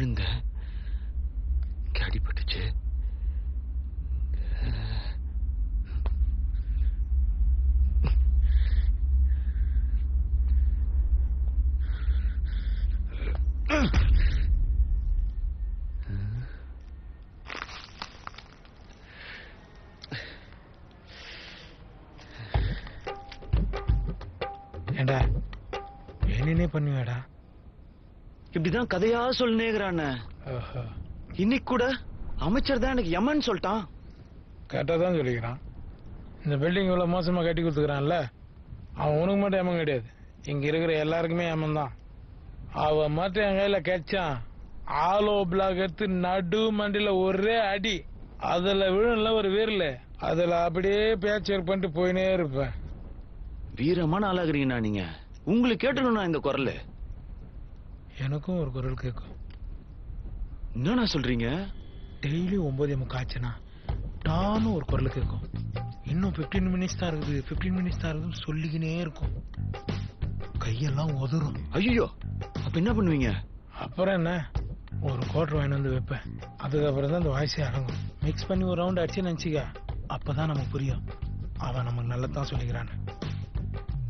விழுந்த அடிபட்டுச்சு. ஏண்டா வேணுனே பண்ணுவேடா? இப்படிதான் கதையா சொல்லுனேங்கிறான. இன்னைக்கு கூட அமைச்சர் தான் எனக்கு யமன் சொல்லிட்டான். கேட்டாதான் சொல்லிக்கிறான். இந்த பில்டிங் இவ்வளவு மோசமா கட்டி கொடுத்துக்கிறான்ல, அவன் உனக்கு மட்டும் ஏமன் கிடையாது, இங்க இருக்கிற எல்லாருக்குமே ஏமன் தான். அவன் மட்டும் என் கையில கேட்சான், ஆலோ பிளாக் எடுத்து நடு மண்டில ஒரே அடி, அதுல விழுல ஒரு வீரல, அதுல அப்படியே பேச்சர் பண்ணிட்டு போயினே இருப்பேன். வீரமான ஆளாகிறீங்கண்ணா நீங்க. உங்களுக்கு கேட்டணும்னா இந்த குரல் எனக்கும் ஒரு குரல் கேட்கும். என்னண்ணா சொல்றீங்க? டெய்லி 9:30 ஆச்சுன்னா டான்னு ஒரு குரல் கேட்கும். இன்னும் 15 மினிட்ஸ் தான் இருக்குது, 15 மினிட்ஸ் தான் இருக்குதுன்னு சொல்லிக்கினே இருக்கும். கையெல்லாம் உதறும். ஐயோ, அப்ப என்ன பண்ணுவீங்க? அப்புறம் என்ன, ஒரு குவார்டர் வாங்கி வந்து வைப்பேன். அதுக்கப்புறம் தான் அந்த வாய்ஸே அடங்கும். மிக்ஸ் பண்ணி ஒரு ரவுண்ட் அடிச்சு நினைச்சிக்க, அப்பதான் நமக்கு புரியும் அவன் நமக்கு நல்லதான் சொல்லிக்கிறான்.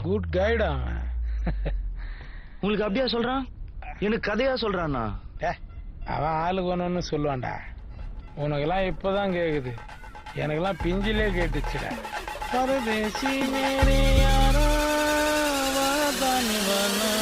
குட் கைடா அவன். உங்களுக்கு அப்படியா சொல்றான்? எனக்கு கதையா சொல்றான்னா? அவன் ஆளுக்கு ஒன்னு சொல்லுவான்டா. உனக்கெல்லாம் இப்பதான் கேக்குது, எனக்கெல்லாம் பிஞ்சிலே கேட்டுச்சுடா. பரதேசி மேரே யாரா வாதானி வனா